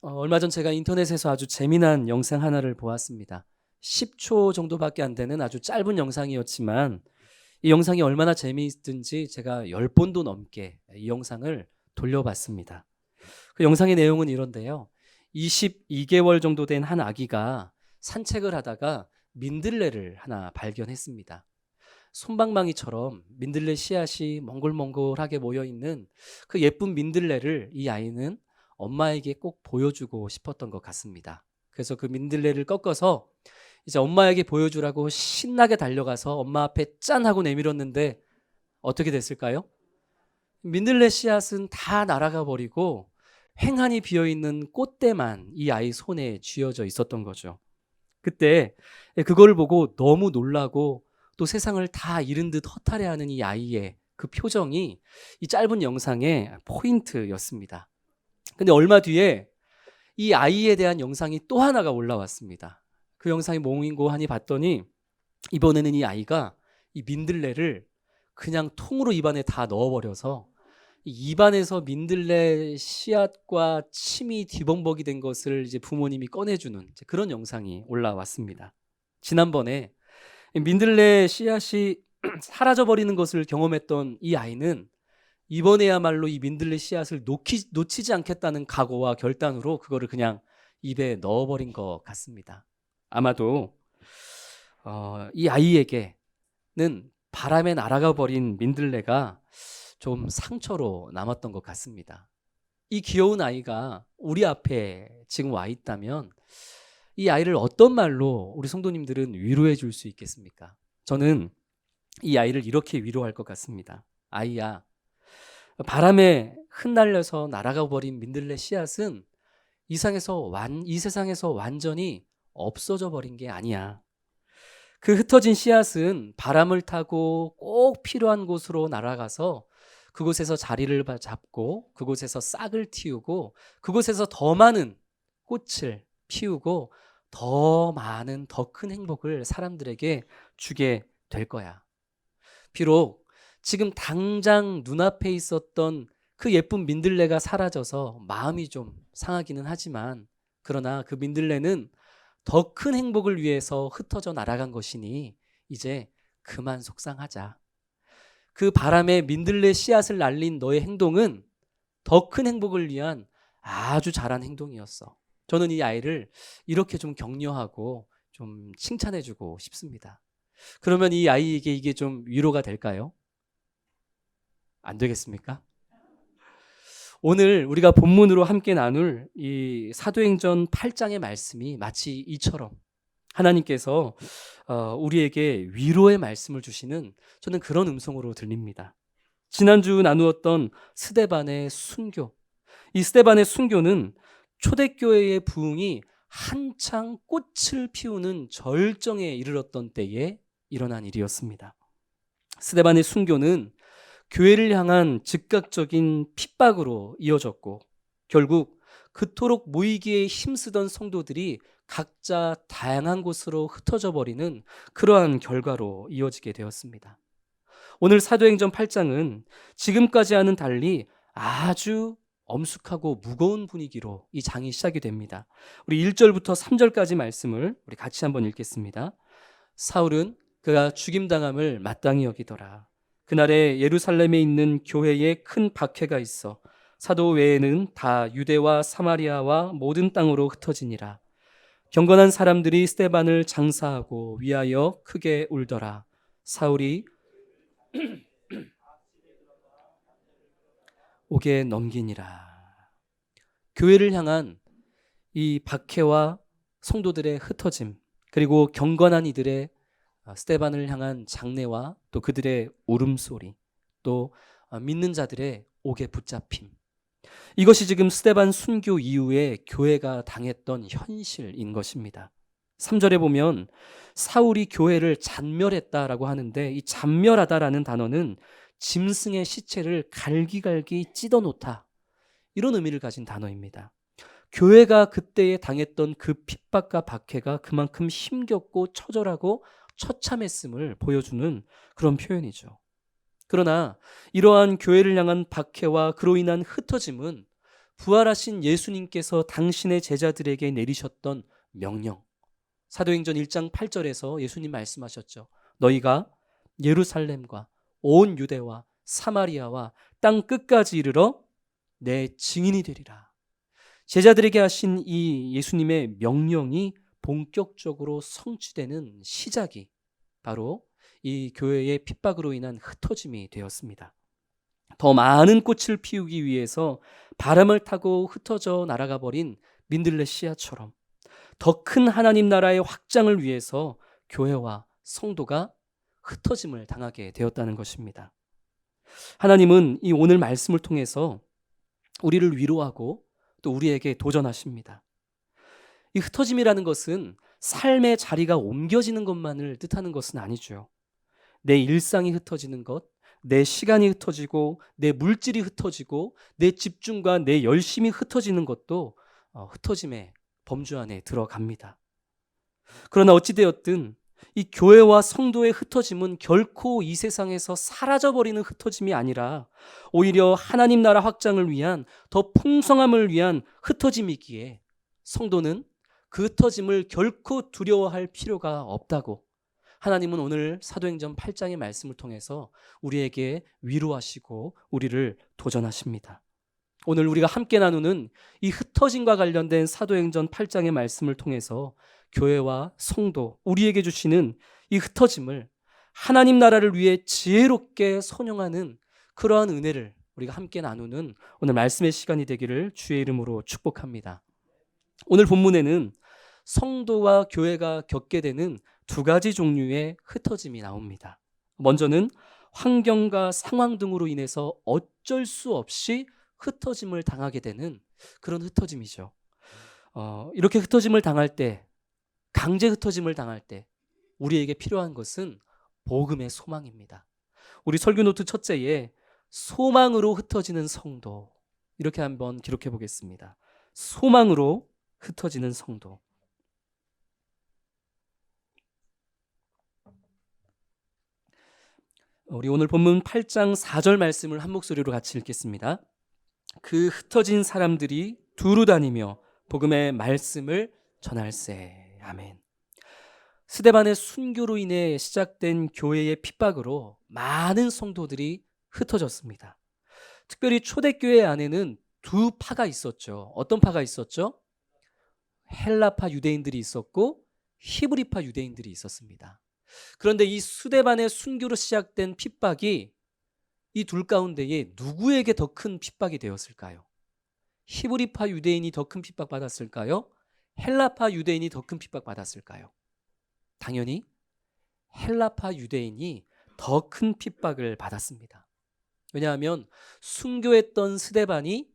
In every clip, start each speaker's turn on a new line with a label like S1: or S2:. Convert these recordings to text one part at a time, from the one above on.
S1: 얼마 전 제가 인터넷에서 아주 재미난 영상 하나를 보았습니다. 10초 정도밖에 안 되는 아주 짧은 영상이었지만 이 영상이 얼마나 재미있든지 제가 10번도 넘게 이 영상을 돌려봤습니다. 그 영상의 내용은 이런데요. 22개월 정도 된 한 아기가 산책을 하다가 민들레를 하나 발견했습니다. 솜방망이처럼 민들레 씨앗이 몽글몽글하게 모여있는 그 예쁜 민들레를 이 아이는 엄마에게 꼭 보여주고 싶었던 것 같습니다. 그래서 그 민들레를 꺾어서 이제 엄마에게 보여주라고 신나게 달려가서 엄마 앞에 짠 하고 내밀었는데 어떻게 됐을까요? 민들레 씨앗은 다 날아가 버리고 횡하니 비어있는 꽃대만 이 아이 손에 쥐어져 있었던 거죠. 그때 그거를 보고 너무 놀라고 또 세상을 다 잃은 듯 허탈해하는 이 아이의 그 표정이 이 짧은 영상의 포인트였습니다. 근데 얼마 뒤에 이 아이에 대한 영상이 또 하나가 올라왔습니다. 그 영상이 뭐인고 하니 봤더니 이번에는 이 아이가 이 민들레를 그냥 통으로 입안에 다 넣어버려서 이 입안에서 민들레 씨앗과 침이 뒤범벅이 된 것을 이제 부모님이 꺼내주는 이제 그런 영상이 올라왔습니다. 지난번에 민들레 씨앗이 사라져버리는 것을 경험했던 이 아이는 이번에야말로 이 민들레 씨앗을 놓치지 않겠다는 각오와 결단으로 그거를 그냥 입에 넣어버린 것 같습니다. 아마도 이 아이에게는 바람에 날아가 버린 민들레가 좀 상처로 남았던 것 같습니다. 이 귀여운 아이가 우리 앞에 지금 와 있다면 이 아이를 어떤 말로 우리 성도님들은 위로해 줄 수 있겠습니까? 저는 이 아이를 이렇게 위로할 것 같습니다. 아이야, 바람에 흩날려서 날아가 버린 민들레 씨앗은 이 세상에서 완전히 없어져 버린 게 아니야. 그 흩어진 씨앗은 바람을 타고 꼭 필요한 곳으로 날아가서 그곳에서 자리를 잡고 그곳에서 싹을 틔우고 그곳에서 더 많은 꽃을 피우고 더 많은 더 큰 행복을 사람들에게 주게 될 거야. 비록 지금 당장 눈앞에 있었던 그 예쁜 민들레가 사라져서 마음이 좀 상하기는 하지만 그러나 그 민들레는 더 큰 행복을 위해서 흩어져 날아간 것이니 이제 그만 속상하자. 그 바람에 민들레 씨앗을 날린 너의 행동은 더 큰 행복을 위한 아주 잘한 행동이었어. 저는 이 아이를 이렇게 좀 격려하고 좀 칭찬해주고 싶습니다. 그러면 이 아이에게 이게 좀 위로가 될까요? 안 되겠습니까? 오늘 우리가 본문으로 함께 나눌 이 사도행전 8장의 말씀이 마치 이처럼 하나님께서 우리에게 위로의 말씀을 주시는 저는 그런 음성으로 들립니다. 지난주 나누었던 스데반의 순교, 이 스데반의 순교는 초대교회의 부흥이 한창 꽃을 피우는 절정에 이르렀던 때에 일어난 일이었습니다. 스데반의 순교는 교회를 향한 즉각적인 핍박으로 이어졌고 결국 그토록 모이기에 힘쓰던 성도들이 각자 다양한 곳으로 흩어져 버리는 그러한 결과로 이어지게 되었습니다. 오늘 사도행전 8장은 지금까지와는 달리 아주 엄숙하고 무거운 분위기로 이 장이 시작이 됩니다. 우리 1절부터 3절까지 말씀을 우리 같이 한번 읽겠습니다. 사울은 그가 죽임당함을 마땅히 여기더라. 그날에 예루살렘에 있는 교회에 큰 박해가 있어 사도 외에는 다 유대와 사마리아와 모든 땅으로 흩어지니라. 경건한 사람들이 스데반을 장사하고 위하여 크게 울더라. 사울이 옥에 넘기니라. 교회를 향한 이 박해와 성도들의 흩어짐, 그리고 경건한 이들의 스데반을 향한 장례와 또 그들의 울음소리, 또 믿는 자들의 옥에 붙잡힘, 이것이 지금 스데반 순교 이후에 교회가 당했던 현실인 것입니다. 3절에 보면 사울이 교회를 잔멸했다라고 하는데 이 잔멸하다라는 단어는 짐승의 시체를 갈기갈기 찢어놓다, 이런 의미를 가진 단어입니다. 교회가 그때에 당했던 그 핍박과 박해가 그만큼 힘겹고 처절하고 처참했음을 보여주는 그런 표현이죠. 그러나 이러한 교회를 향한 박해와 그로 인한 흩어짐은 부활하신 예수님께서 당신의 제자들에게 내리셨던 명령. 사도행전 1장 8절에서 예수님 말씀하셨죠. 너희가 예루살렘과 온 유대와 사마리아와 땅 끝까지 이르러 내 증인이 되리라. 제자들에게 하신 이 예수님의 명령이 본격적으로 성취되는 시작이 바로 이 교회의 핍박으로 인한 흩어짐이 되었습니다. 더 많은 꽃을 피우기 위해서 바람을 타고 흩어져 날아가 버린 민들레 씨앗처럼 더 큰 하나님 나라의 확장을 위해서 교회와 성도가 흩어짐을 당하게 되었다는 것입니다. 하나님은 이 오늘 말씀을 통해서 우리를 위로하고 또 우리에게 도전하십니다. 이 흩어짐이라는 것은 삶의 자리가 옮겨지는 것만을 뜻하는 것은 아니죠. 내 일상이 흩어지는 것, 내 시간이 흩어지고 내 물질이 흩어지고 내 집중과 내 열심이 흩어지는 것도 흩어짐의 범주 안에 들어갑니다. 그러나 어찌되었든 이 교회와 성도의 흩어짐은 결코 이 세상에서 사라져버리는 흩어짐이 아니라 오히려 하나님 나라 확장을 위한 더 풍성함을 위한 흩어짐이기에 성도는 그 흩어짐을 결코 두려워할 필요가 없다고 하나님은 오늘 사도행전 8장의 말씀을 통해서 우리에게 위로하시고 우리를 도전하십니다. 오늘 우리가 함께 나누는 이 흩어짐과 관련된 사도행전 8장의 말씀을 통해서 교회와 성도, 우리에게 주시는 이 흩어짐을 하나님 나라를 위해 지혜롭게 선용하는 그러한 은혜를 우리가 함께 나누는 오늘 말씀의 시간이 되기를 주의 이름으로 축복합니다. 오늘 본문에는 성도와 교회가 겪게 되는 두 가지 종류의 흩어짐이 나옵니다. 먼저는 환경과 상황 등으로 인해서 어쩔 수 없이 흩어짐을 당하게 되는 그런 흩어짐이죠. 이렇게 흩어짐을 당할 때, 강제 흩어짐을 당할 때 우리에게 필요한 것은 복음의 소망입니다. 우리 설교 노트 첫째에 소망으로 흩어지는 성도, 이렇게 한번 기록해 보겠습니다. 소망으로 흩어지는 성도. 우리 오늘 본문 8장 4절 말씀을 한 목소리로 같이 읽겠습니다. 그 흩어진 사람들이 두루 다니며 복음의 말씀을 전할세. 아멘. 스데반의 순교로 인해 시작된 교회의 핍박으로 많은 성도들이 흩어졌습니다. 특별히 초대교회 안에는 두 파가 있었죠. 어떤 파가 있었죠? 헬라파 유대인들이 있었고 히브리파 유대인들이 있었습니다. 그런데 이 스데반의 순교로 시작된 핍박이 이 둘 가운데에 누구에게 더 큰 핍박이 되었을까요? 히브리파 유대인이 더 큰 핍박 받았을까요? 헬라파 유대인이 더 큰 핍박 받았을까요? 당연히 헬라파 유대인이 더 큰 핍박을 받았습니다. 왜냐하면 순교했던 스데반이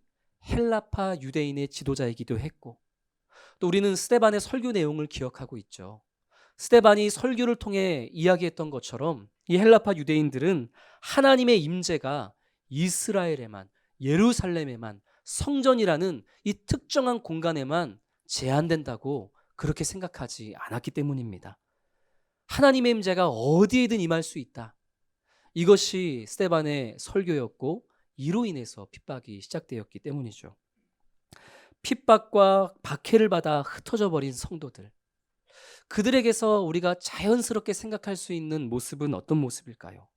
S1: 헬라파 유대인의 지도자이기도 했고, 또 우리는 스데반의 설교 내용을 기억하고 있죠. 스데반이 설교를 통해 이야기했던 것처럼 이 헬라파 유대인들은 하나님의 임재가 이스라엘에만, 예루살렘에만, 성전이라는 이 특정한 공간에만 제한된다고 그렇게 생각하지 않았기 때문입니다. 하나님의 임재가 어디에든 임할 수 있다. 이것이 스데반의 설교였고 이로 인해서 핍박이 시작되었기 때문이죠. 핍박과 박해를 받아 흩어져 버린 성도들, 그들에게서 우리가 자연스럽게 생각할 수 있는 모습은 어떤 모습일까요?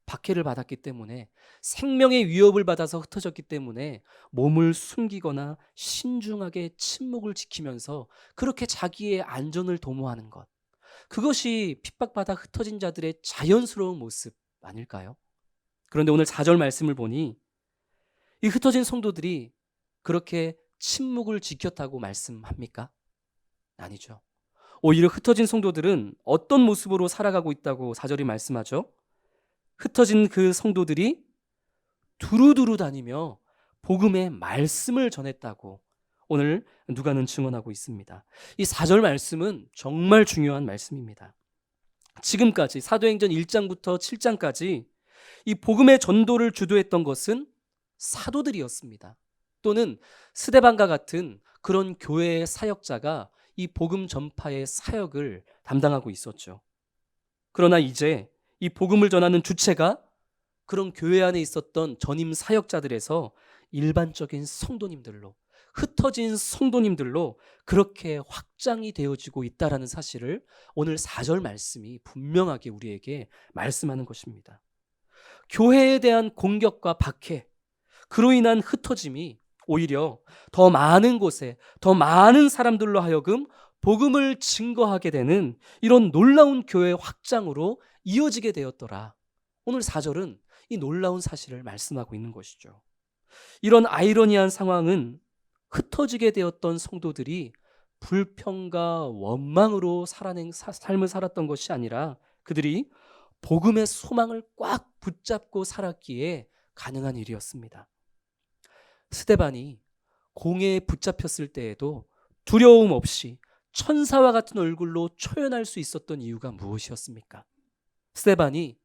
S1: 박해를 받았기 때문에, 생명의 위협을 받아서 흩어졌기 때문에 몸을 숨기거나 신중하게 침묵을 지키면서 그렇게 자기의 안전을 도모하는 것, 그것이 핍박받아 흩어진 자들의 자연스러운 모습 아닐까요? 그런데 오늘 4절 말씀을 보니 이 흩어진 성도들이 그렇게 침묵을 지켰다고 말씀합니까? 아니죠. 오히려 흩어진 성도들은 어떤 모습으로 살아가고 있다고 4절이 말씀하죠? 흩어진 그 성도들이 두루두루 다니며 복음의 말씀을 전했다고 오늘 누가는 증언하고 있습니다. 이 4절 말씀은 정말 중요한 말씀입니다. 지금까지 사도행전 1장부터 7장까지 이 복음의 전도를 주도했던 것은 사도들이었습니다. 또는 스데반과 같은 그런 교회의 사역자가 이 복음 전파의 사역을 담당하고 있었죠. 그러나 이제 이 복음을 전하는 주체가 그런 교회 안에 있었던 전임 사역자들에서 일반적인 성도님들로, 흩어진 성도님들로 그렇게 확장이 되어지고 있다라는 사실을 오늘 4절 말씀이 분명하게 우리에게 말씀하는 것입니다. 교회에 대한 공격과 박해, 그로 인한 흩어짐이 오히려 더 많은 곳에 더 많은 사람들로 하여금 복음을 증거하게 되는 이런 놀라운 교회 확장으로 이어지게 되었더라. 오늘 4절은 이 놀라운 사실을 말씀하고 있는 것이죠. 이런 아이러니한 상황은 흩어지게 되었던 성도들이 불평과 원망으로 삶을 살았던 것이 아니라 그들이 복음의 소망을 꽉 붙잡고 살았기에 가능한 일이었습니다. 스데반이 공회에 붙잡혔을 때에도 두려움 없이 천사와 같은 얼굴로 초연할 수 있었던 이유가 무엇이었습니까? 스데반이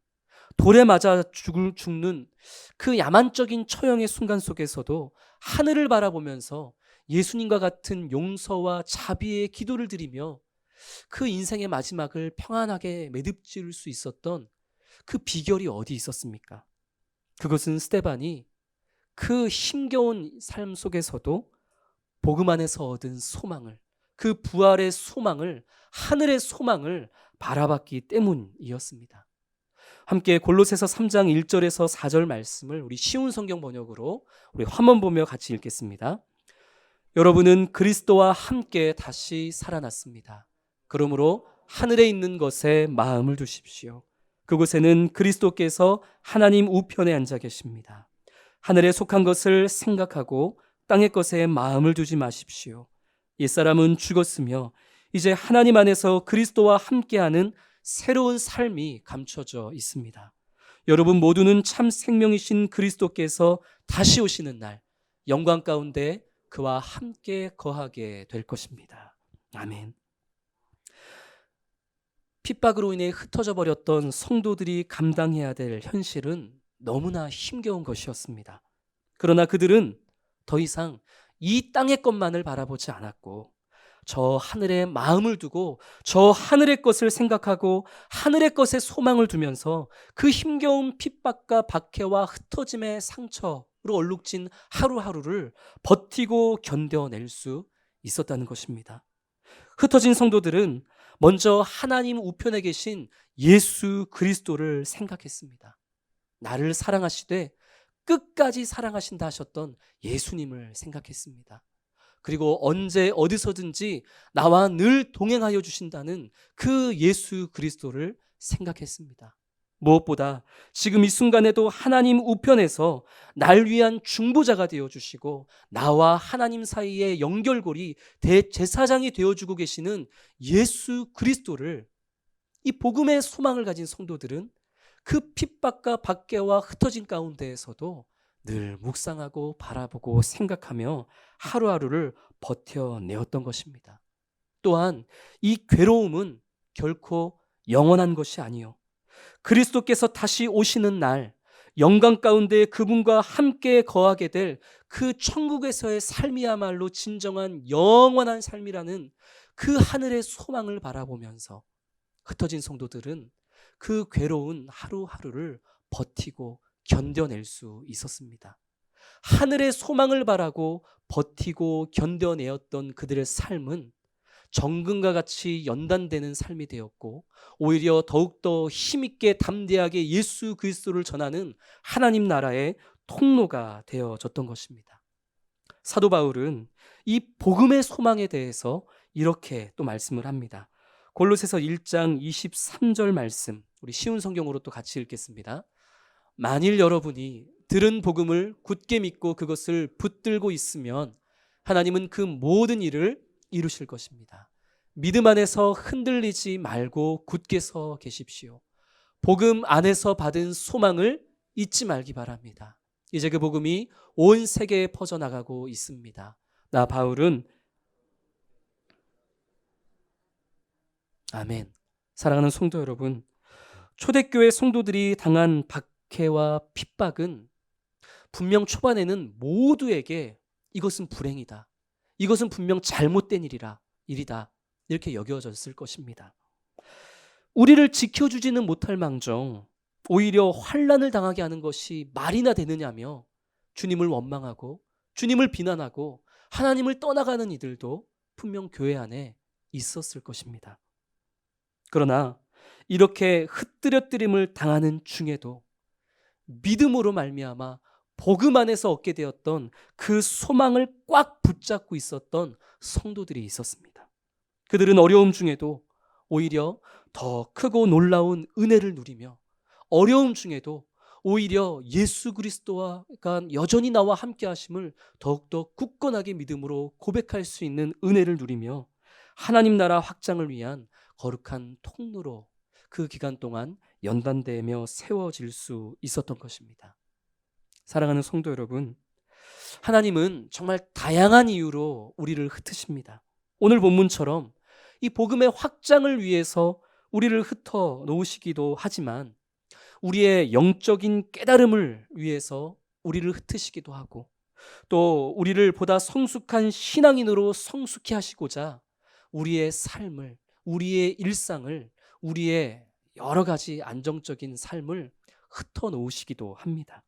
S1: 돌에 맞아 죽는 그 야만적인 처형의 순간 속에서도 하늘을 바라보면서 예수님과 같은 용서와 자비의 기도를 드리며 그 인생의 마지막을 평안하게 매듭지을 수 있었던 그 비결이 어디 있었습니까? 그것은 스데반이 그 힘겨운 삶 속에서도 복음 안에서 얻은 소망을, 그 부활의 소망을, 하늘의 소망을 바라봤기 때문이었습니다. 함께 골로새서 3장 1절에서 4절 말씀을 우리 쉬운 성경 번역으로 우리 화면 보며 같이 읽겠습니다. 여러분은 그리스도와 함께 다시 살아났습니다. 그러므로 하늘에 있는 것에 마음을 두십시오. 그곳에는 그리스도께서 하나님 우편에 앉아 계십니다. 하늘에 속한 것을 생각하고 땅의 것에 마음을 두지 마십시오. 옛사람은 죽었으며 이제 하나님 안에서 그리스도와 함께하는 새로운 삶이 감춰져 있습니다. 여러분 모두는 참 생명이신 그리스도께서 다시 오시는 날 영광 가운데 그와 함께 거하게 될 것입니다. 아멘. 핍박으로 인해 흩어져 버렸던 성도들이 감당해야 될 현실은 너무나 힘겨운 것이었습니다. 그러나 그들은 더 이상 이 땅의 것만을 바라보지 않았고 저 하늘에 마음을 두고 저 하늘의 것을 생각하고 하늘의 것에 소망을 두면서 그 힘겨운 핍박과 박해와 흩어짐의 상처로 얼룩진 하루하루를 버티고 견뎌낼 수 있었다는 것입니다. 흩어진 성도들은 먼저 하나님 우편에 계신 예수 그리스도를 생각했습니다. 나를 사랑하시되 끝까지 사랑하신다 하셨던 예수님을 생각했습니다. 그리고 언제 어디서든지 나와 늘 동행하여 주신다는 그 예수 그리스도를 생각했습니다. 무엇보다 지금 이 순간에도 하나님 우편에서 날 위한 중보자가 되어주시고 나와 하나님 사이의 연결고리 대제사장이 되어주고 계시는 예수 그리스도를, 이 복음의 소망을 가진 성도들은 그 핍박과 박해와 흩어진 가운데에서도 늘 묵상하고 바라보고 생각하며 하루하루를 버텨내었던 것입니다. 또한 이 괴로움은 결코 영원한 것이 아니요, 그리스도께서 다시 오시는 날 영광 가운데 그분과 함께 거하게 될 그 천국에서의 삶이야말로 진정한 영원한 삶이라는 그 하늘의 소망을 바라보면서 흩어진 성도들은 그 괴로운 하루하루를 버티고 견뎌낼 수 있었습니다. 하늘의 소망을 바라고 버티고 견뎌내었던 그들의 삶은 정금과 같이 연단되는 삶이 되었고 오히려 더욱더 힘있게 담대하게 예수 그리스도를 전하는 하나님 나라의 통로가 되어졌던 것입니다. 사도 바울은 이 복음의 소망에 대해서 이렇게 또 말씀을 합니다. 골로새서 1장 23절 말씀, 우리 쉬운 성경으로 또 같이 읽겠습니다. 만일 여러분이 들은 복음을 굳게 믿고 그것을 붙들고 있으면 하나님은 그 모든 일을 이루실 것입니다. 믿음 안에서 흔들리지 말고 굳게 서 계십시오. 복음 안에서 받은 소망을 잊지 말기 바랍니다. 이제 그 복음이 온 세계에 퍼져나가고 있습니다. 나 바울은 아멘. 사랑하는 성도 여러분, 초대교회 성도들이 당한 박해와 핍박은 분명 초반에는 모두에게 이것은 불행이다, 이것은 분명 잘못된 일이다 이렇게 여겨졌을 것입니다. 우리를 지켜주지는 못할 망정 오히려 환난을 당하게 하는 것이 말이나 되느냐며 주님을 원망하고 주님을 비난하고 하나님을 떠나가는 이들도 분명 교회 안에 있었을 것입니다. 그러나 이렇게 흩뜨려뜨림을 당하는 중에도 믿음으로 말미암아 복음 안에서 얻게 되었던 그 소망을 꽉 붙잡고 있었던 성도들이 있었습니다. 그들은 어려움 중에도 오히려 더 크고 놀라운 은혜를 누리며 어려움 중에도 오히려 예수 그리스도가 여전히 나와 함께 하심을 더욱더 굳건하게 믿음으로 고백할 수 있는 은혜를 누리며 하나님 나라 확장을 위한 거룩한 통로로 그 기간 동안 연단되며 세워질 수 있었던 것입니다. 사랑하는 성도 여러분, 하나님은 정말 다양한 이유로 우리를 흩으십니다. 오늘 본문처럼 이 복음의 확장을 위해서 우리를 흩어 놓으시기도 하지만 우리의 영적인 깨달음을 위해서 우리를 흩으시기도 하고 또 우리를 보다 성숙한 신앙인으로 성숙히 하시고자 우리의 삶을, 우리의 일상을, 우리의 여러 가지 안정적인 삶을 흩어 놓으시기도 합니다.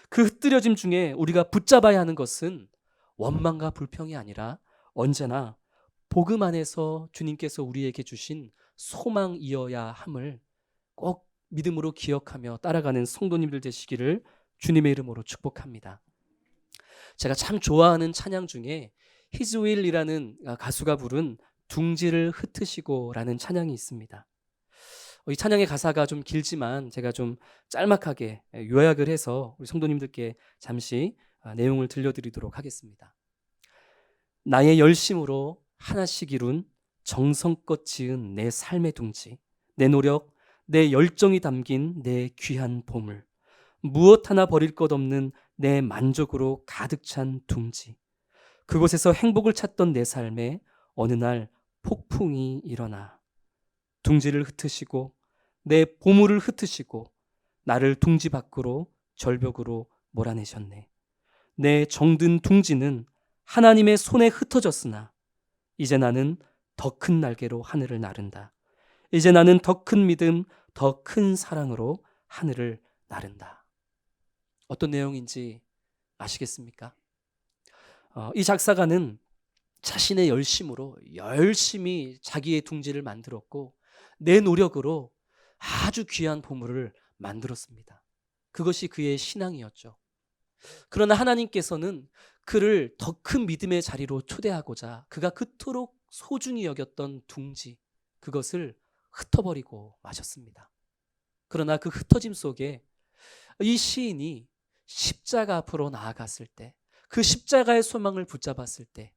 S1: 그 흩뜨려짐 중에 우리가 붙잡아야 하는 것은 원망과 불평이 아니라 언제나 복음 안에서 주님께서 우리에게 주신 소망이어야 함을 꼭 믿음으로 기억하며 따라가는 성도님들 되시기를 주님의 이름으로 축복합니다. 제가 참 좋아하는 찬양 중에 히즈윌이라는 가수가 부른 둥지를 흩으시고라는 찬양이 있습니다. 이 찬양의 가사가 좀 길지만 제가 좀 짤막하게 요약을 해서 우리 성도님들께 잠시 내용을 들려드리도록 하겠습니다. 나의 열심으로 하나씩 이룬 정성껏 지은 내 삶의 둥지, 내 노력, 내 열정이 담긴 내 귀한 보물, 무엇 하나 버릴 것 없는 내 만족으로 가득 찬 둥지, 그곳에서 행복을 찾던 내 삶에 어느 날 폭풍이 일어나 둥지를 흩으시고 내 보물을 흩으시고 나를 둥지 밖으로 절벽으로 몰아내셨네. 내 정든 둥지는 하나님의 손에 흩어졌으나 이제 나는 더 큰 날개로 하늘을 나른다. 이제 나는 더 큰 믿음, 더 큰 사랑으로 하늘을 나른다. 어떤 내용인지 아시겠습니까? 이 작사가는 자신의 열심으로 열심히 자기의 둥지를 만들었고 내 노력으로 아주 귀한 보물을 만들었습니다. 그것이 그의 신앙이었죠. 그러나 하나님께서는 그를 더 큰 믿음의 자리로 초대하고자 그가 그토록 소중히 여겼던 둥지, 그것을 흩어버리고 마셨습니다. 그러나 그 흩어짐 속에 이 시인이 십자가 앞으로 나아갔을 때, 그 십자가의 소망을 붙잡았을 때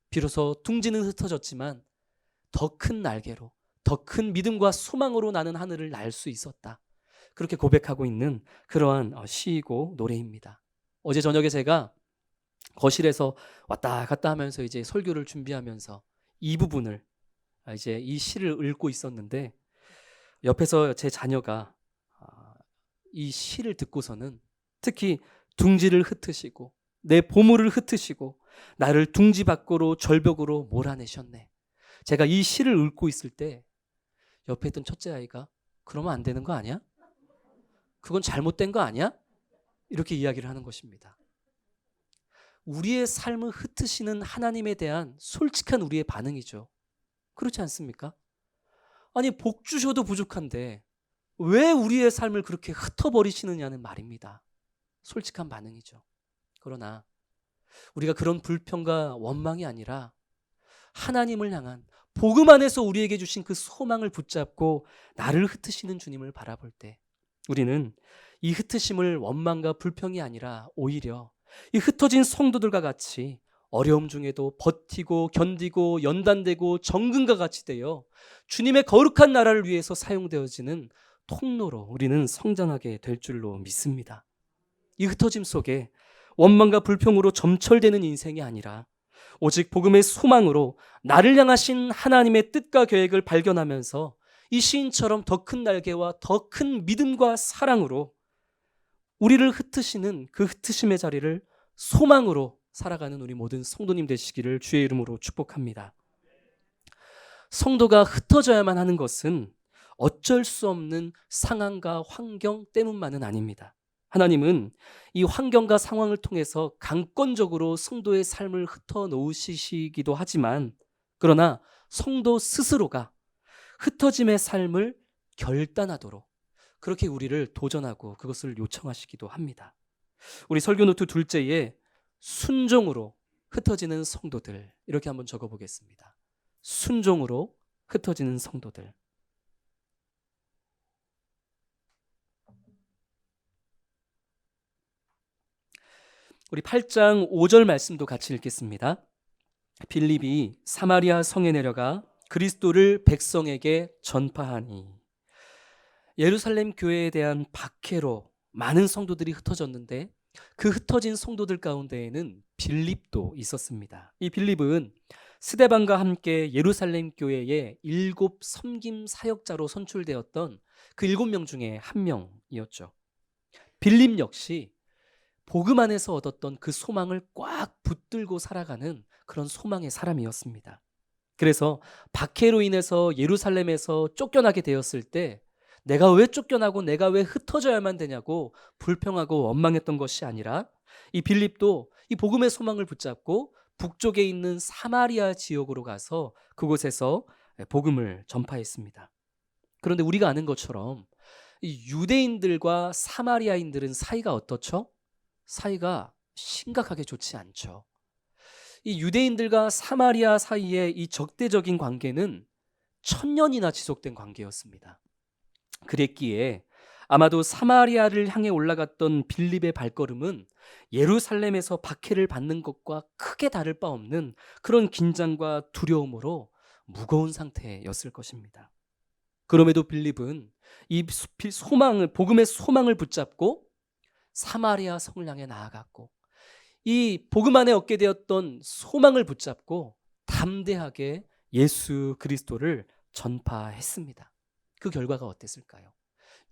S1: 비로소 둥지는 흩어졌지만 더 큰 날개로, 더 큰 믿음과 소망으로 나는 하늘을 날 수 있었다. 그렇게 고백하고 있는 그러한 시이고 노래입니다. 어제 저녁에 제가 거실에서 왔다 갔다 하면서 이제 설교를 준비하면서 이 부분을 이제 이 시를 읽고 있었는데 옆에서 제 자녀가 이 시를 듣고서는 특히 둥지를 흩으시고 내 보물을 흩으시고 나를 둥지 밖으로 절벽으로 몰아내셨네. 제가 이 시를 읽고 있을 때 옆에 있던 첫째 아이가 그러면 안 되는 거 아니야? 그건 잘못된 거 아니야? 이렇게 이야기를 하는 것입니다. 우리의 삶을 흩으시는 하나님에 대한 솔직한 우리의 반응이죠. 그렇지 않습니까? 아니 복 주셔도 부족한데 왜 우리의 삶을 그렇게 흩어버리시느냐는 말입니다. 솔직한 반응이죠. 그러나 우리가 그런 불평과 원망이 아니라 하나님을 향한 복음 안에서 우리에게 주신 그 소망을 붙잡고 나를 흩으시는 주님을 바라볼 때 우리는 이 흩으심을 원망과 불평이 아니라 오히려 이 흩어진 성도들과 같이 어려움 중에도 버티고 견디고 연단되고 정금과 같이 되어 주님의 거룩한 나라를 위해서 사용되어지는 통로로 우리는 성장하게 될 줄로 믿습니다. 이 흩어짐 속에 원망과 불평으로 점철되는 인생이 아니라 오직 복음의 소망으로 나를 향하신 하나님의 뜻과 계획을 발견하면서 이 시인처럼 더 큰 날개와 더 큰 믿음과 사랑으로 우리를 흩으시는 그 흩으심의 자리를 소망으로 살아가는 우리 모든 성도님 되시기를 주의 이름으로 축복합니다. 성도가 흩어져야만 하는 것은 어쩔 수 없는 상황과 환경 때문만은 아닙니다. 하나님은 이 환경과 상황을 통해서 강권적으로 성도의 삶을 흩어놓으시기도 하지만, 그러나 성도 스스로가 흩어짐의 삶을 결단하도록 그렇게 우리를 도전하고 그것을 요청하시기도 합니다. 우리 설교 노트 둘째에 순종으로 흩어지는 성도들, 이렇게 한번 적어보겠습니다. 순종으로 흩어지는 성도들. 우리 8장 5절 말씀도 같이 읽겠습니다. 빌립이 사마리아 성에 내려가 그리스도를 백성에게 전파하니. 예루살렘 교회에 대한 박해로 많은 성도들이 흩어졌는데, 그 흩어진 성도들 가운데에는 빌립도 있었습니다. 이 빌립은 스데반과 함께 예루살렘 교회의 7 섬김 사역자로 선출되었던 그 7명 중에 한 명이었죠. 빌립 역시 복음 안에서 얻었던 그 소망을 꽉 붙들고 살아가는 그런 소망의 사람이었습니다. 그래서 박해로 인해서 예루살렘에서 쫓겨나게 되었을 때 내가 왜 쫓겨나고 내가 왜 흩어져야만 되냐고 불평하고 원망했던 것이 아니라, 이 빌립도 이 복음의 소망을 붙잡고 북쪽에 있는 사마리아 지역으로 가서 그곳에서 복음을 전파했습니다. 그런데 우리가 아는 것처럼 이 유대인들과 사마리아인들은 사이가 어떻죠? 사이가 심각하게 좋지 않죠. 이 유대인들과 사마리아 사이의 이 적대적인 관계는 1000년이나 지속된 관계였습니다. 그랬기에 아마도 사마리아를 향해 올라갔던 빌립의 발걸음은 예루살렘에서 박해를 받는 것과 크게 다를 바 없는 그런 긴장과 두려움으로 무거운 상태였을 것입니다. 그럼에도 빌립은 이 복음의 소망을 붙잡고 사마리아 성을 향해 나아갔고, 이 복음 안에 얻게 되었던 소망을 붙잡고 담대하게 예수 그리스도를 전파했습니다. 그 결과가 어땠을까요?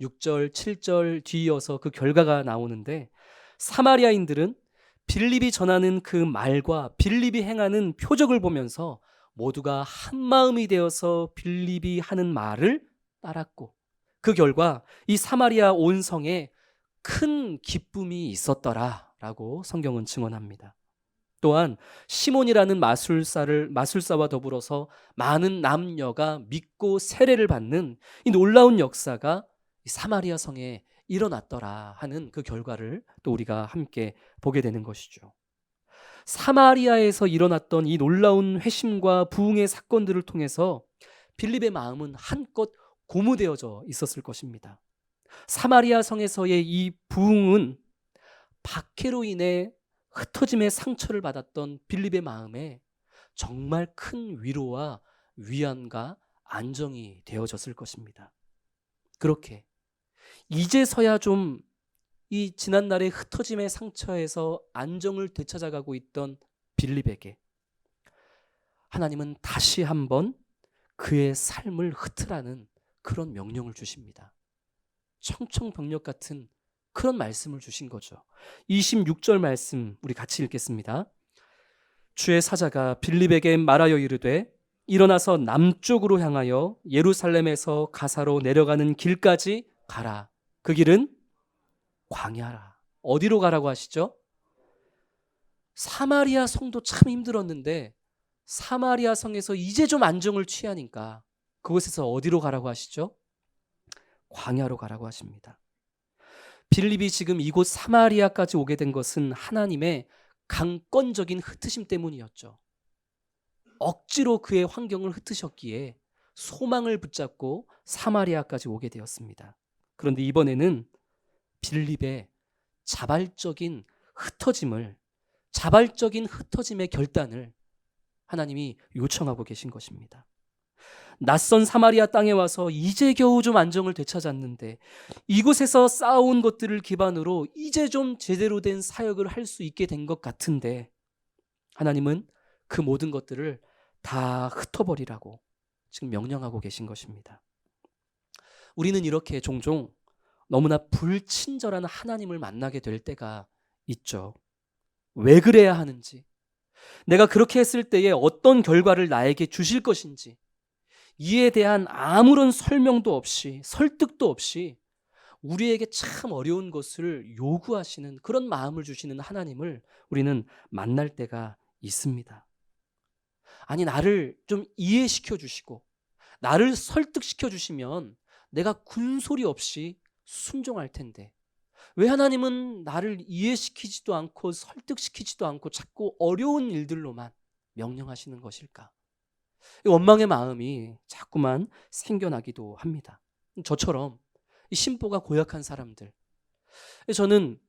S1: 6절, 7절 뒤이어서 그 결과가 나오는데, 사마리아인들은 빌립이 전하는 그 말과 빌립이 행하는 표적을 보면서 모두가 한 마음이 되어서 빌립이 하는 말을 따랐고, 그 결과 이 사마리아 온 성에 큰 기쁨이 있었더라라고 성경은 증언합니다. 또한 시몬이라는 마술사와 더불어서 많은 남녀가 믿고 세례를 받는 이 놀라운 역사가 사마리아 성에 일어났더라 하는 그 결과를 또 우리가 함께 보게 되는 것이죠. 사마리아에서 일어났던 이 놀라운 회심과 부흥의 사건들을 통해서 빌립의 마음은 한껏 고무되어져 있었을 것입니다. 사마리아 성에서의 이 부흥은 박해로 인해 흩어짐의 상처를 받았던 빌립의 마음에 정말 큰 위로와 위안과 안정이 되어졌을 것입니다. 그렇게 이제서야 좀 이 지난날의 흩어짐의 상처에서 안정을 되찾아가고 있던 빌립에게 하나님은 다시 한번 그의 삶을 흩으라는 그런 명령을 주십니다. 청청병력 같은 그런 말씀을 주신 거죠. 26절 말씀 우리 같이 읽겠습니다. 주의 사자가 빌립에게 말하여 이르되 일어나서 남쪽으로 향하여 예루살렘에서 가사로 내려가는 길까지 가라. 그 길은 광야라. 어디로 가라고 하시죠? 사마리아 성도 참 힘들었는데 사마리아 성에서 이제 좀 안정을 취하니까 그곳에서 어디로 가라고 하시죠? 광야로 가라고 하십니다. 빌립이 지금 이곳 사마리아까지 오게 된 것은 하나님의 강권적인 흩으심 때문이었죠. 억지로 그의 환경을 흩으셨기에 소망을 붙잡고 사마리아까지 오게 되었습니다. 그런데 이번에는 빌립의 자발적인 흩어짐의 결단을 하나님이 요청하고 계신 것입니다. 낯선 사마리아 땅에 와서 이제 겨우 좀 안정을 되찾았는데 이곳에서 쌓아온 것들을 기반으로 이제 좀 제대로 된 사역을 할 수 있게 된 것 같은데 하나님은 그 모든 것들을 다 흩어버리라고 지금 명령하고 계신 것입니다. 우리는 이렇게 종종 너무나 불친절한 하나님을 만나게 될 때가 있죠. 왜 그래야 하는지, 내가 그렇게 했을 때에 어떤 결과를 나에게 주실 것인지 이에 대한 아무런 설명도 없이 설득도 없이 우리에게 참 어려운 것을 요구하시는 그런 마음을 주시는 하나님을 우리는 만날 때가 있습니다. 아니, 나를 좀 이해시켜 주시고 나를 설득시켜 주시면 내가 군소리 없이 순종할 텐데, 왜 하나님은 나를 이해시키지도 않고 설득시키지도 않고 자꾸 어려운 일들로만 명령하시는 것일까? 이 원망의 마음이 자꾸만 생겨나기도 합니다. 저처럼 이 심보가 고약한 사람들, 저는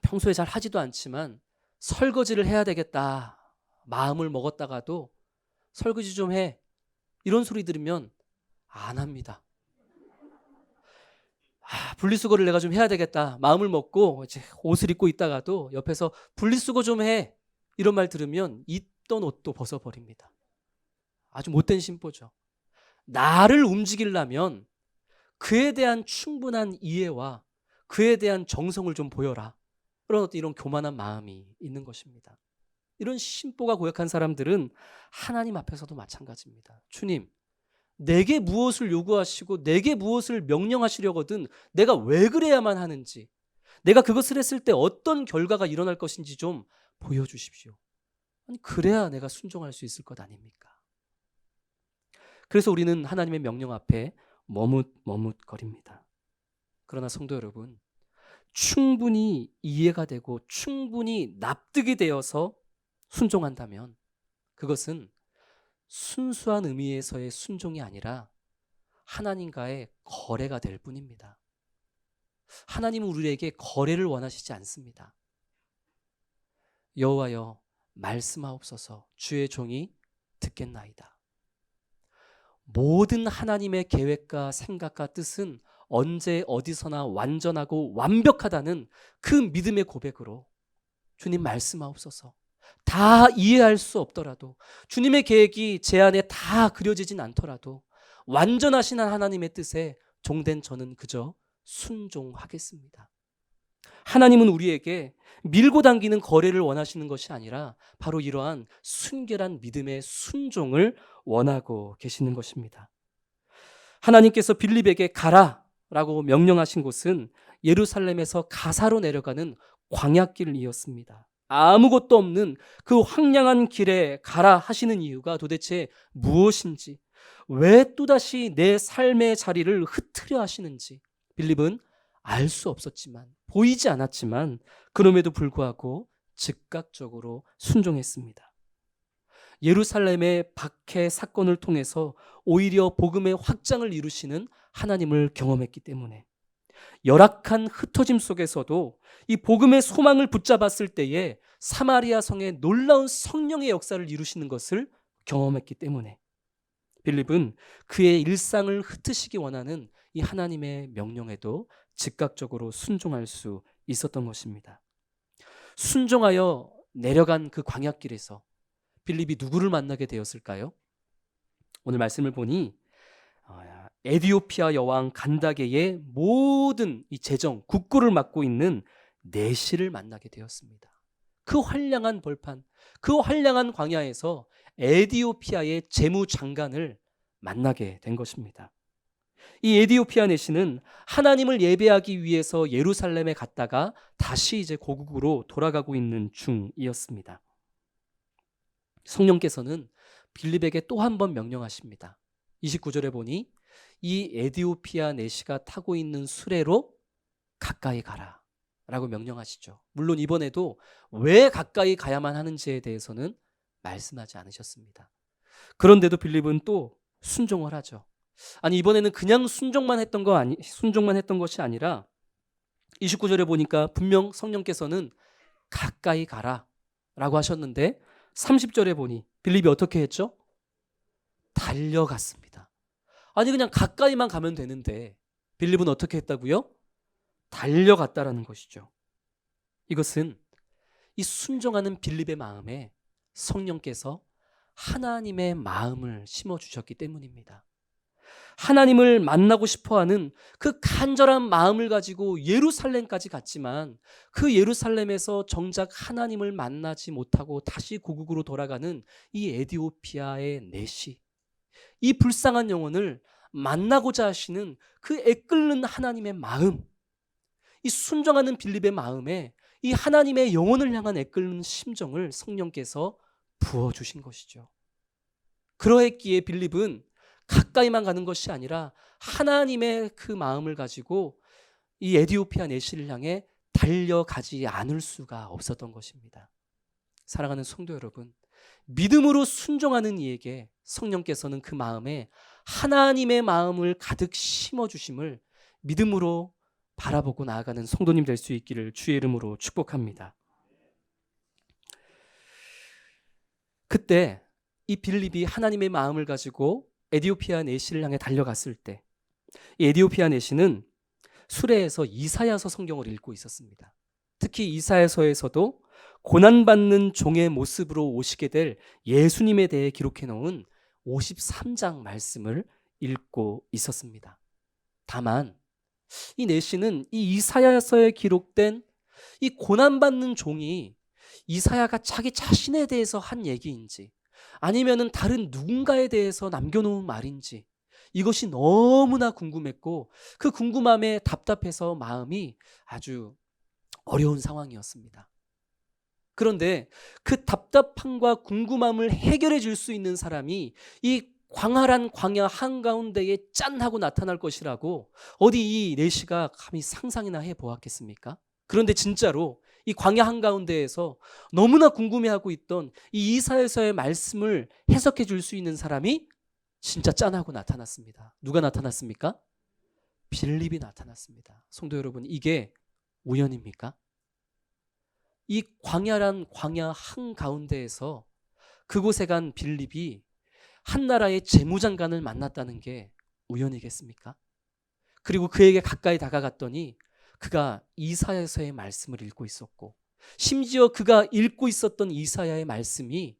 S1: 평소에 잘 하지도 않지만 설거지를 해야 되겠다 마음을 먹었다가도 설거지 좀 해, 이런 소리 들으면 안 합니다. 분리수거를 내가 좀 해야 되겠다 마음을 먹고 이제 옷을 입고 있다가도 옆에서 분리수거 좀 해, 이런 말 들으면 입던 옷도 벗어버립니다. 아주 못된 심보죠. 나를 움직이려면 그에 대한 충분한 이해와 그에 대한 정성을 좀 보여라, 그런 이런 교만한 마음이 있는 것입니다. 이런 심보가 고약한 사람들은 하나님 앞에서도 마찬가지입니다. 주님, 내게 무엇을 요구하시고 내게 무엇을 명령하시려거든 내가 왜 그래야만 하는지, 내가 그것을 했을 때 어떤 결과가 일어날 것인지 좀 보여주십시오. 아니, 그래야 내가 순종할 수 있을 것 아닙니까? 그래서 우리는 하나님의 명령 앞에 머뭇거립니다. 그러나 성도 여러분, 충분히 이해가 되고 충분히 납득이 되어서 순종한다면 그것은 순수한 의미에서의 순종이 아니라 하나님과의 거래가 될 뿐입니다. 하나님은 우리에게 거래를 원하시지 않습니다. 여호와여 말씀하옵소서, 주의 종이 듣겠나이다. 모든 하나님의 계획과 생각과 뜻은 언제 어디서나 완전하고 완벽하다는 그 믿음의 고백으로 주님 말씀하옵소서, 다 이해할 수 없더라도, 주님의 계획이 제 안에 다 그려지진 않더라도 완전하신 하나님의 뜻에 종된 저는 그저 순종하겠습니다. 하나님은 우리에게 밀고 당기는 거래를 원하시는 것이 아니라 바로 이러한 순결한 믿음의 순종을 원하고 계시는 것입니다. 하나님께서 빌립에게 가라라고 명령하신 곳은 예루살렘에서 가사로 내려가는 광야길이었습니다. 아무것도 없는 그 황량한 길에 가라 하시는 이유가 도대체 무엇인지, 왜 또다시 내 삶의 자리를 흩트려 하시는지 빌립은 알 수 없었지만, 보이지 않았지만 그럼에도 불구하고 즉각적으로 순종했습니다. 예루살렘의 박해 사건을 통해서 오히려 복음의 확장을 이루시는 하나님을 경험했기 때문에, 열악한 흩어짐 속에서도 이 복음의 소망을 붙잡았을 때에 사마리아 성에 놀라운 성령의 역사를 이루시는 것을 경험했기 때문에 빌립은 그의 일상을 흩으시기 원하는 이 하나님의 명령에도 즉각적으로 순종할 수 있었던 것입니다. 순종하여 내려간 그 광야길에서 빌립이 누구를 만나게 되었을까요? 오늘 말씀을 보니 에디오피아 여왕 간다게의 모든 이 재정, 국고를 맡고 있는 내시를 만나게 되었습니다. 그 환량한 벌판, 그 환량한 광야에서 에디오피아의 재무장관을 만나게 된 것입니다. 이 에디오피아 내시는 하나님을 예배하기 위해서 예루살렘에 갔다가 다시 이제 고국으로 돌아가고 있는 중이었습니다. 성령께서는 빌립에게 또 한 번 명령하십니다. 29절에 보니 이 에디오피아 내시가 타고 있는 수레로 가까이 가라 라고 명령하시죠. 물론 이번에도 왜 가까이 가야만 하는지에 대해서는 말씀하지 않으셨습니다. 그런데도 빌립은 또 순종을 하죠. 아니, 이번에는 그냥 순종만 했던 것이 아니라 29절에 보니까 분명 성령께서는 가까이 가라 라고 하셨는데 30절에 보니 빌립이 어떻게 했죠? 달려갔습니다. 아니, 그냥 가까이만 가면 되는데 빌립은 어떻게 했다고요? 달려갔다라는 것이죠. 이것은 이 순종하는 빌립의 마음에 성령께서 하나님의 마음을 심어주셨기 때문입니다. 하나님을 만나고 싶어하는 그 간절한 마음을 가지고 예루살렘까지 갔지만 그 예루살렘에서 정작 하나님을 만나지 못하고 다시 고국으로 돌아가는 이 에디오피아의 내시, 이 불쌍한 영혼을 만나고자 하시는 그 애끓는 하나님의 마음, 이 순종하는 빌립의 마음에 이 하나님의 영혼을 향한 애끓는 심정을 성령께서 부어주신 것이죠. 그러했기에 빌립은 가까이만 가는 것이 아니라 하나님의 그 마음을 가지고 이 에디오피아 내시를 향해 달려가지 않을 수가 없었던 것입니다. 사랑하는 성도 여러분, 믿음으로 순종하는 이에게 성령께서는 그 마음에 하나님의 마음을 가득 심어주심을 믿음으로 바라보고 나아가는 성도님 될 수 있기를 주의 이름으로 축복합니다. 그때 이 빌립이 하나님의 마음을 가지고 에디오피아 내시를 향해 달려갔을 때, 이 에디오피아 내시는 수레에서 이사야서 성경을 읽고 있었습니다. 특히 이사야서에서도 고난받는 종의 모습으로 오시게 될 예수님에 대해 기록해 놓은 53장 말씀을 읽고 있었습니다. 다만 이 내시는 이 이사야서에 기록된 이 고난받는 종이 이사야가 자기 자신에 대해서 한 얘기인지 아니면은 다른 누군가에 대해서 남겨놓은 말인지 이것이 너무나 궁금했고 그 궁금함에 답답해서 마음이 아주 어려운 상황이었습니다. 그런데 그 답답함과 궁금함을 해결해 줄 수 있는 사람이 이 광활한 광야 한가운데에 짠 하고 나타날 것이라고 어디 이 내시가 감히 상상이나 해보았겠습니까? 그런데 진짜로 이 광야 한가운데에서 너무나 궁금해하고 있던 이 이사야서의 말씀을 해석해 줄 수 있는 사람이 진짜 짠하고 나타났습니다. 누가 나타났습니까? 빌립이 나타났습니다. 성도 여러분, 이게 우연입니까? 이 광야란 광야 한가운데에서 그곳에 간 빌립이 한 나라의 재무장관을 만났다는 게 우연이겠습니까? 그리고 그에게 가까이 다가갔더니 그가 이사야서의 말씀을 읽고 있었고 심지어 그가 읽고 있었던 이사야의 말씀이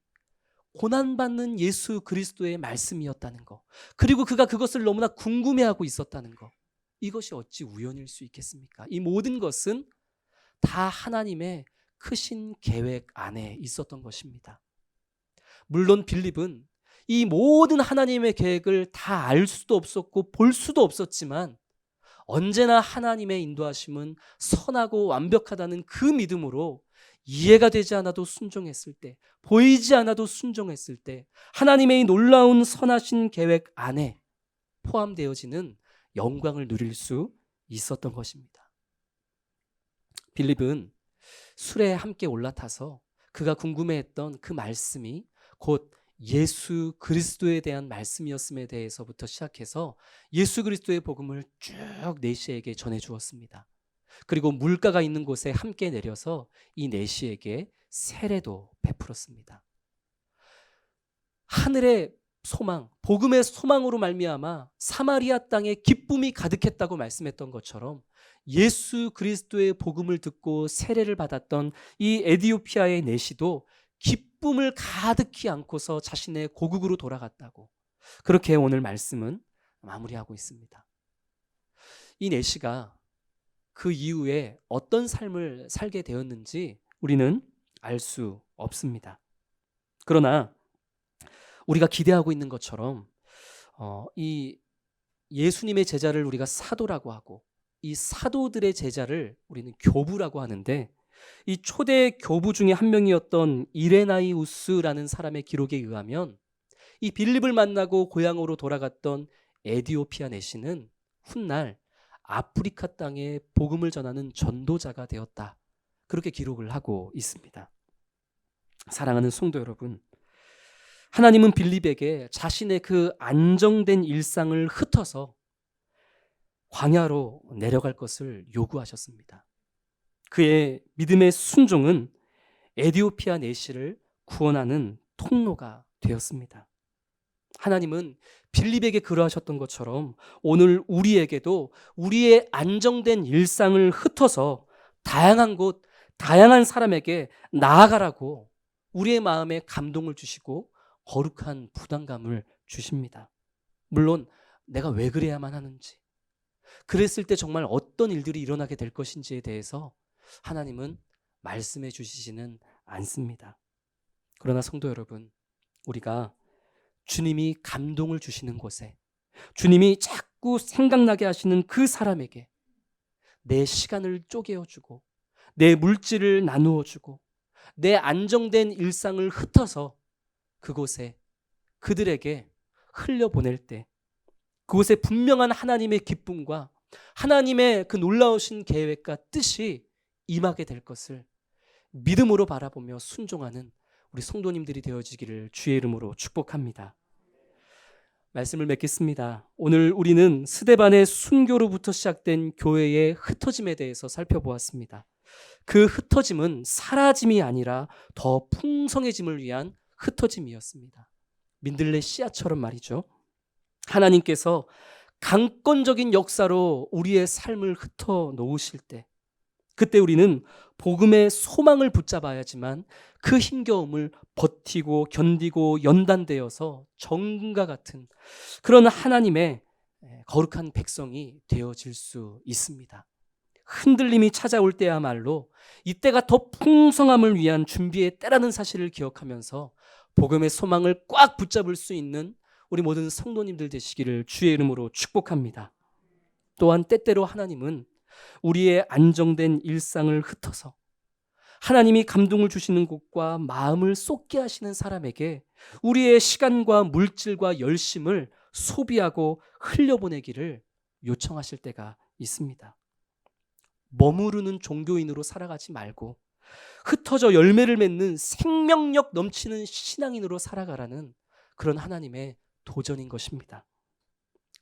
S1: 고난받는 예수 그리스도의 말씀이었다는 것, 그리고 그가 그것을 너무나 궁금해하고 있었다는 것, 이것이 어찌 우연일 수 있겠습니까? 이 모든 것은 다 하나님의 크신 계획 안에 있었던 것입니다. 물론 빌립은 이 모든 하나님의 계획을 다 알 수도 없었고 볼 수도 없었지만 언제나 하나님의 인도하심은 선하고 완벽하다는 그 믿음으로 이해가 되지 않아도 순종했을 때, 보이지 않아도 순종했을 때 하나님의 놀라운 선하신 계획 안에 포함되어지는 영광을 누릴 수 있었던 것입니다. 빌립은 수레에 함께 올라타서 그가 궁금해했던 그 말씀이 곧 예수 그리스도에 대한 말씀이었음에 대해서부터 시작해서 예수 그리스도의 복음을 쭉 내시에게 전해 주었습니다. 그리고 물가가 있는 곳에 함께 내려서 이 내시에게 세례도 베풀었습니다. 하늘의 소망, 복음의 소망으로 말미암아 사마리아 땅에 기쁨이 가득했다고 말씀했던 것처럼 예수 그리스도의 복음을 듣고 세례를 받았던 이 에디오피아의 내시도 기쁨을 가득히 안고서 자신의 고국으로 돌아갔다고, 그렇게 오늘 말씀은 마무리하고 있습니다. 이 내시가 그 이후에 어떤 삶을 살게 되었는지 우리는 알 수 없습니다. 그러나 우리가 기대하고 있는 것처럼 이 예수님의 제자를 우리가 사도라고 하고 이 사도들의 제자를 우리는 교부라고 하는데, 이 초대 교부 중에 한 명이었던 이레나이우스라는 사람의 기록에 의하면 이 빌립을 만나고 고향으로 돌아갔던 에디오피아 내시는 훗날 아프리카 땅에 복음을 전하는 전도자가 되었다, 그렇게 기록을 하고 있습니다. 사랑하는 성도 여러분, 하나님은 빌립에게 자신의 그 안정된 일상을 흩어서 광야로 내려갈 것을 요구하셨습니다. 그의 믿음의 순종은 에디오피아 내시를 구원하는 통로가 되었습니다. 하나님은 빌립에게 그러하셨던 것처럼 오늘 우리에게도 우리의 안정된 일상을 흩어서 다양한 곳, 다양한 사람에게 나아가라고 우리의 마음에 감동을 주시고 거룩한 부담감을 주십니다. 물론 내가 왜 그래야만 하는지, 그랬을 때 정말 어떤 일들이 일어나게 될 것인지에 대해서 하나님은 말씀해 주시지는 않습니다. 그러나 성도 여러분, 우리가 주님이 감동을 주시는 곳에, 주님이 자꾸 생각나게 하시는 그 사람에게 내 시간을 쪼개어주고 내 물질을 나누어주고 내 안정된 일상을 흩어서 그곳에 그들에게 흘려보낼 때 그곳에 분명한 하나님의 기쁨과 하나님의 그 놀라우신 계획과 뜻이 임하게 될 것을 믿음으로 바라보며 순종하는 우리 성도님들이 되어지기를 주의 이름으로 축복합니다. 말씀을 맺겠습니다. 오늘 우리는 스데반의 순교로부터 시작된 교회의 흩어짐에 대해서 살펴보았습니다. 그 흩어짐은 사라짐이 아니라 더 풍성해짐을 위한 흩어짐이었습니다. 민들레 씨앗처럼 말이죠. 하나님께서 강권적인 역사로 우리의 삶을 흩어 놓으실 때 그때 우리는 복음의 소망을 붙잡아야지만 그 힘겨움을 버티고 견디고 연단되어서 정금과 같은 그런 하나님의 거룩한 백성이 되어질 수 있습니다. 흔들림이 찾아올 때야말로 이때가 더 풍성함을 위한 준비의 때라는 사실을 기억하면서 복음의 소망을 꽉 붙잡을 수 있는 우리 모든 성도님들 되시기를 주의 이름으로 축복합니다. 또한 때때로 하나님은 우리의 안정된 일상을 흩어서 하나님이 감동을 주시는 곳과 마음을 쏟게 하시는 사람에게 우리의 시간과 물질과 열심을 소비하고 흘려보내기를 요청하실 때가 있습니다. 머무르는 종교인으로 살아가지 말고 흩어져 열매를 맺는 생명력 넘치는 신앙인으로 살아가라는 그런 하나님의 도전인 것입니다.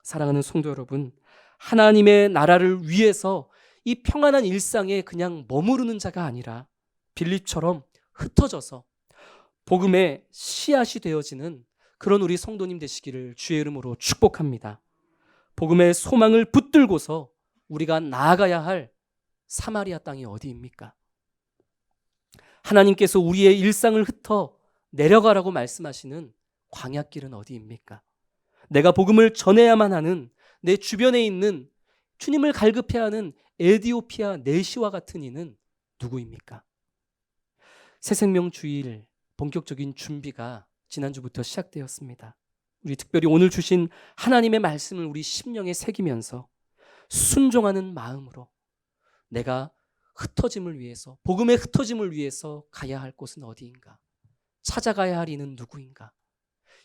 S1: 사랑하는 성도 여러분, 하나님의 나라를 위해서 이 평안한 일상에 그냥 머무르는 자가 아니라 빌립처럼 흩어져서 복음의 씨앗이 되어지는 그런 우리 성도님 되시기를 주의 이름으로 축복합니다. 복음의 소망을 붙들고서 우리가 나아가야 할 사마리아 땅이 어디입니까? 하나님께서 우리의 일상을 흩어 내려가라고 말씀하시는 광야길은 어디입니까? 내가 복음을 전해야만 하는 내 주변에 있는 주님을 갈급해야 하는 에디오피아 내시와 같은 이는 누구입니까? 새생명 주일 본격적인 준비가 지난주부터 시작되었습니다. 우리 특별히 오늘 주신 하나님의 말씀을 우리 심령에 새기면서 순종하는 마음으로 내가 흩어짐을 위해서 복음의 흩어짐을 위해서 가야 할 곳은 어디인가? 찾아가야 할 이는 누구인가?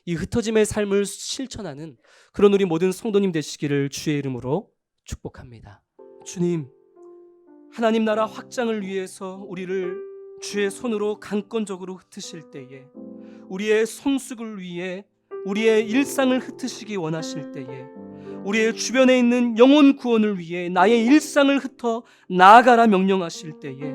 S1: 이 흩어짐의 삶을 실천하는 그런 우리 모든 성도님 되시기를 주의 이름으로 축복합니다. 주님, 하나님 나라 확장을 위해서 우리를 주의 손으로 강권적으로 흩으실 때에 우리의 성숙을 위해 우리의 일상을 흩으시기 원하실 때에 우리의 주변에 있는 영혼 구원을 위해 나의 일상을 흩어 나아가라 명령하실 때에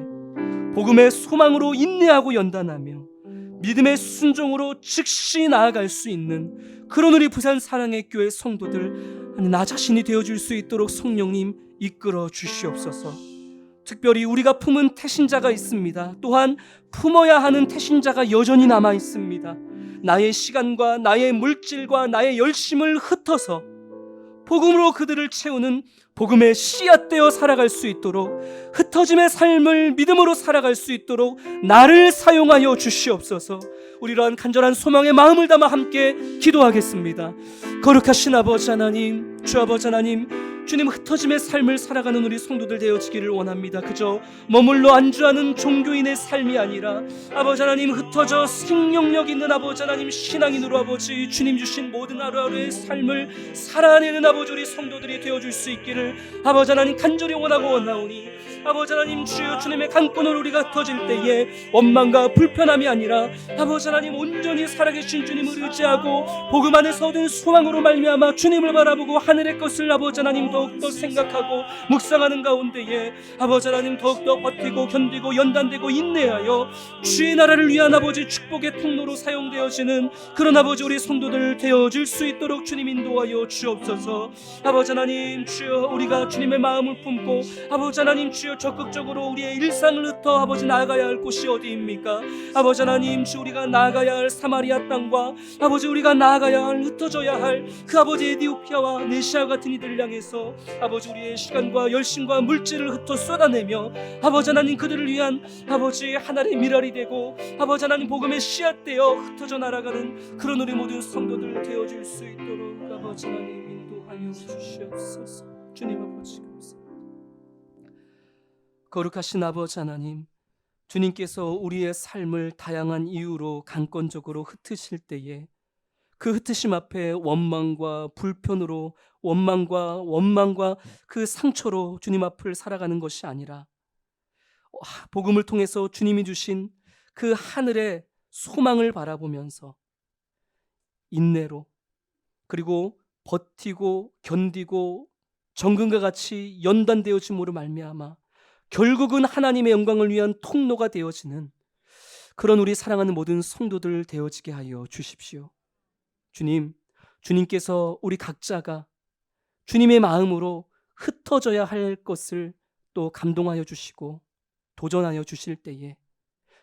S1: 복음의 소망으로 인내하고 연단하며 믿음의 순종으로 즉시 나아갈 수 있는 그런 우리 부산 사랑의 교회 성도들 나 자신이 되어줄 수 있도록 성령님 이끌어 주시옵소서. 특별히 우리가 품은 태신자가 있습니다. 또한 품어야 하는 태신자가 여전히 남아 있습니다. 나의 시간과 나의 물질과 나의 열심을 흩어서 복음으로 그들을 채우는 복음의 씨앗되어 살아갈 수 있도록 흩어짐의 삶을 믿음으로 살아갈 수 있도록 나를 사용하여 주시옵소서. 우리 이러한 간절한 소망의 마음을 담아 함께 기도하겠습니다. 거룩하신 아버지 하나님, 주 아버지 하나님, 주님 흩어짐의 삶을 살아가는 우리 성도들 되어지기를 원합니다. 그저 머물러 안주하는 종교인의 삶이 아니라 아버지 하나님 흩어져 생명력 있는 아버지 하나님 신앙인으로 아버지 주님 주신 모든 하루하루의 삶을 살아내는 아버지 우리 성도들이 되어줄 수 있기를 아버지 하나님 간절히 원하고 원하오니 아버지 하나님 주여 주님의 강권으로 우리가 흩어질 때에 원망과 불편함이 아니라 아버지 하나님 온전히 살아계신 주님을 의지하고 복음 안에서 얻은 소망으로 말미암아 주님을 바라보고 하늘의 것을 아버지 하나님 더욱더 생각하고 묵상하는 가운데에 아버지 하나님 더욱더 버티고 견디고 연단되고 인내하여 주의 나라를 위한 아버지 축복의 통로로 사용되어지는 그런 아버지 우리 성도들 되어질 수 있도록 주님 인도하여 주옵소서. 아버지 하나님 주여 우리가 주님의 마음을 품고 아버지 하나님 주여 적극적으로 우리의 일상을 흩어 아버지 나아가야 할 곳이 어디입니까? 아버지 하나님 주 우리가 나아가야 할 사마리아 땅과 아버지 우리가 나아가야 할 흩어져야 할 그 아버지 에디오피아와 네시아 같은 이들을 향해서 아버지 우리의 시간과 열심과 물질을 흩어 쏟아내며 아버지 하나님 그들을 위한 아버지 하나님의 미랄이 되고 아버지 하나님 복음의 씨앗 되어 흩어져 날아가는 그런 우리 모든 성도들 되어줄 수 있도록 아버지 하나님 인도하여 주시옵소서. 주님 아버지 감사합니다. 거룩하신 아버지 하나님, 주님께서 우리의 삶을 다양한 이유로 강권적으로 흩으실 때에 그 흩으심 앞에 원망과 불편으로 원망과 그 상처로 주님 앞을 살아가는 것이 아니라 복음을 통해서 주님이 주신 그 하늘의 소망을 바라보면서 인내로, 그리고 버티고 견디고 정금과 같이 연단되어짐으로 말미암아 결국은 하나님의 영광을 위한 통로가 되어지는 그런 우리 사랑하는 모든 성도들 되어지게 하여 주십시오. 주님께서 우리 각자가 주님의 마음으로 흩어져야 할 것을 또 감동하여 주시고 도전하여 주실 때에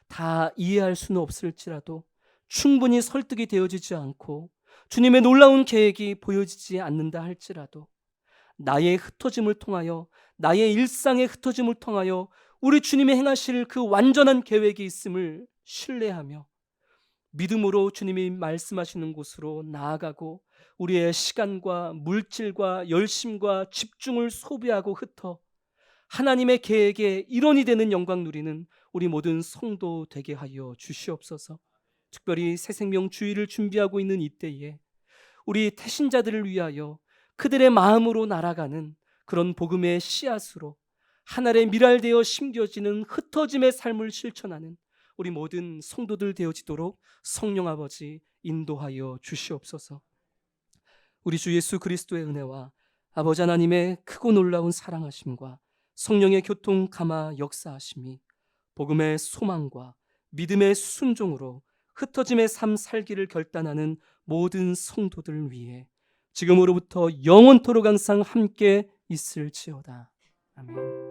S1: 다 이해할 수는 없을지라도 충분히 설득이 되어지지 않고 주님의 놀라운 계획이 보여지지 않는다 할지라도 나의 흩어짐을 통하여, 나의 일상의 흩어짐을 통하여 우리 주님이 행하실 그 완전한 계획이 있음을 신뢰하며 믿음으로 주님이 말씀하시는 곳으로 나아가고 우리의 시간과 물질과 열심과 집중을 소비하고 흩어 하나님의 계획의 일원이 되는 영광 누리는 우리 모든 성도 되게 하여 주시옵소서. 특별히 새생명 주일을 준비하고 있는 이때에 우리 태신자들을 위하여 그들의 마음으로 날아가는 그런 복음의 씨앗으로 하늘에 미랄되어 심겨지는 흩어짐의 삶을 실천하는 우리 모든 성도들 되어지도록 성령 아버지 인도하여 주시옵소서. 우리 주 예수 그리스도의 은혜와 아버지 하나님의 크고 놀라운 사랑하심과 성령의 교통 감화 역사하심이 복음의 소망과 믿음의 순종으로 흩어짐의 삶 살기를 결단하는 모든 성도들 위해 지금으로부터 영원토록 항상 함께 있을지어다. 아멘.